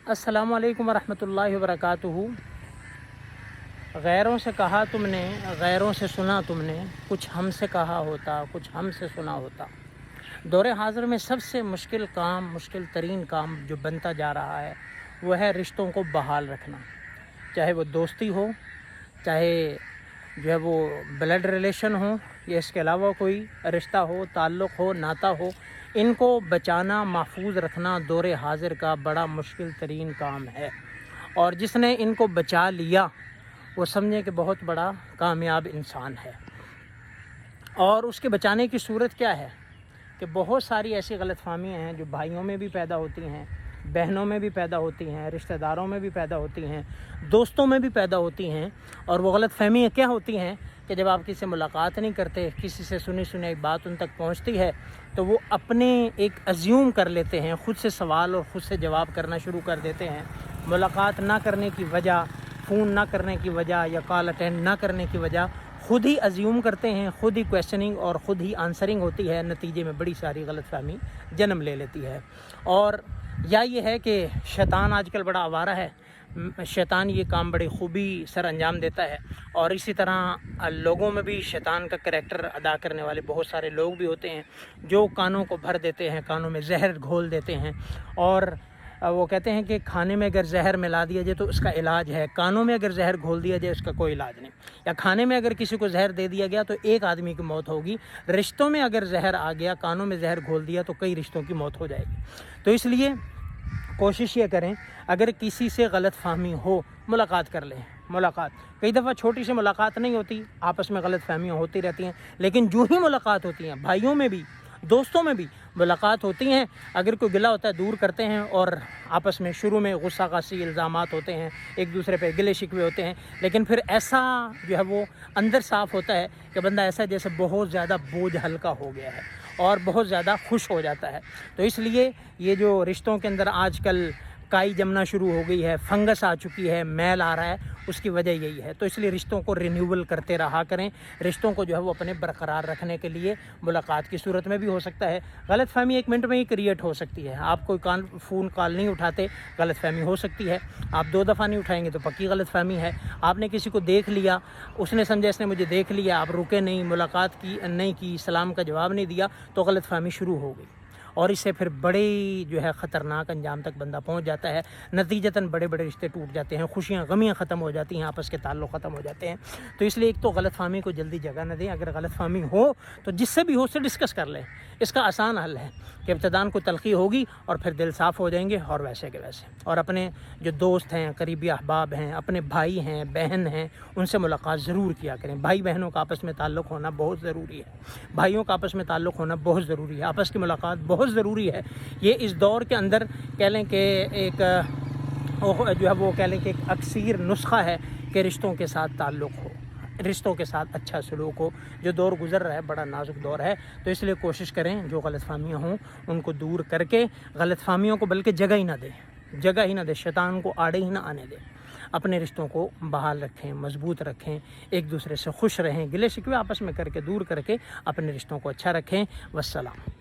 अस्सलामु अलैकुम वरहमतुल्लाहि वबरकातुहू। गैरों से कहा तुमने, गैरों से सुना तुमने, कुछ हमसे कहा होता, कुछ हमसे सुना होता। दौरे हाज़िर में सबसे मुश्किल काम, मुश्किल तरीन काम जो बनता जा रहा है वो है रिश्तों को बहाल रखना। चाहे वो दोस्ती हो, चाहे जो है वो ब्लड रिलेशन हो या इसके अलावा कोई रिश्ता हो, ताल्लुक़ हो, नाता हो, इनको बचाना, महफूज रखना दौरे हाज़िर का बड़ा मुश्किल तरीन काम है। और जिसने इनको बचा लिया वो समझे कि बहुत बड़ा कामयाब इंसान है। और उसके बचाने की सूरत क्या है कि बहुत सारी ऐसी गलतफ़हमियाँ हैं जो भाइयों में भी पैदा होती हैं, बहनों में भी पैदा होती हैं, रिश्तेदारों में भी पैदा होती हैं, दोस्तों में भी पैदा होती हैं। और वो गलतफ़हमियाँ क्या होती हैं कि जब आप किसी से मुलाकात नहीं करते, किसी से सुनी सुनाई बात उन तक पहुंचती है तो वो अपने एक अज्यूम कर लेते हैं, ख़ुद से सवाल और ख़ुद से जवाब करना शुरू कर देते हैं। मुलाकात ना करने की वजह, फ़ोन ना करने की वजह या कॉल अटेंड ना करने की वजह ख़ुद ही अज्यूम करते हैं, ख़ुद ही क्वेश्चनिंग और ख़ुद ही आंसरिंग होती है। नतीजे में बड़ी सारी गलतफ़हमी जन्म ले लेती है। और या ये है कि शैतान आजकल बड़ा आवारा है, शैतान ये काम बड़ी खूबी सर अंजाम देता है। और इसी तरह लोगों में भी शैतान का करैक्टर अदा करने वाले बहुत सारे लोग भी होते हैं जो कानों को भर देते हैं, कानों में जहर घोल देते हैं। और वो कहते हैं कि खाने में अगर जहर मिला दिया जाए तो उसका इलाज है, कानों में अगर जहर घोल दिया जाए उसका कोई इलाज नहीं। या खाने में अगर किसी को जहर दे दिया गया तो एक आदमी की मौत होगी, रिश्तों में अगर जहर आ गया, कानों में जहर घोल दिया तो कई रिश्तों की मौत हो जाएगी। तो इसलिए कोशिश ये करें, अगर किसी से गलतफ़हमी हो मुलाकात कर लें। मुलाकात कई दफ़ा छोटी सी मुलाकात नहीं होती, आपस में गलतफ़हमियाँ होती रहती हैं, लेकिन जो ही मुलाकात होती हैं, भाइयों में भी दोस्तों में भी मुलाकात होती हैं, अगर कोई गिला होता है दूर करते हैं। और आपस में शुरू में गुस्सा कासी इल्ज़ामात होते हैं, एक दूसरे पे गिले शिकवे होते हैं, लेकिन फिर ऐसा जो है वो अंदर साफ़ होता है कि बंदा ऐसा जैसे बहुत ज़्यादा बोझ हल्का हो गया है और बहुत ज़्यादा खुश हो जाता है। तो इसलिए ये जो रिश्तों के अंदर आजकल काई जमना शुरू हो गई है, फंगस आ चुकी है, मैल आ रहा है, उसकी वजह यही है। तो इसलिए रिश्तों को रिन्यूअल करते रहा करें। रिश्तों को जो है वो अपने बरकरार रखने के लिए मुलाकात की सूरत में भी हो सकता है। गलतफ़हमी 1 मिनट में ही क्रिएट हो सकती है। आप कोई फ़ोन कॉल नहीं उठाते, गलतफ़हमी हो सकती है। आप 2 दफ़ा नहीं उठाएंगे तो पक्की गलतफ़हमी है। आपने किसी को देख लिया, उसने समझा इसने मुझे देख लिया, आप रुके नहीं, मुलाकात की नहीं की, सलाम का जवाब नहीं दिया, तो गलतफ़हमी शुरू हो गई। और इससे फिर बड़े जो है ख़तरनाक अंजाम तक बंदा पहुंच जाता है। नतीजतन बड़े बड़े रिश्ते टूट जाते हैं, खुशियाँ गमियाँ ख़त्म हो जाती हैं, आपस के ताल्लुक़ ख़त्म हो जाते हैं। तो इसलिए एक तो गलतफ़हमी को जल्दी जगह न दें। अगर गलतफ़हमी हो तो जिससे भी हो उससे डिस्कस कर लें। इसका आसान हल है कि इब्तिदान को तलख़ी होगी और फिर दिल साफ़ हो जाएंगे और वैसे के वैसे। और अपने जो दोस्त हैं, करीबी अहबाब हैं, अपने भाई हैं, बहन हैं, उनसे मुलाकात ज़रूर किया करें। भाई बहनों का आपस में ताल्लुक़ होना बहुत ज़रूरी है। भाइयों का आपस में ताल्लुक़ होना बहुत ज़रूरी है। आपस की मुलाकात बहुत ज़रूरी है। ये इस दौर के अंदर कह लें कि एक जो है वो कह लें कि एक अक्सीर नुस्खा है कि रिश्तों के साथ ताल्लुक़ हो, रिश्तों के साथ अच्छा सलूक हो। जो दौर गुज़र रहा है बड़ा नाजुक दौर है, तो इसलिए कोशिश करें जो गलतफ़हमियाँ हों उनको दूर करके, गलतफ़हमियों को बल्कि जगह ही ना दें, शैतान को आड़े ही ना आने दें। अपने रिश्तों को बहाल रखें, मजबूत रखें, एक दूसरे से खुश रहें, गिले शिकवे आपस में करके दूर करके अपने रिश्तों को अच्छा रखें। वस्सलाम।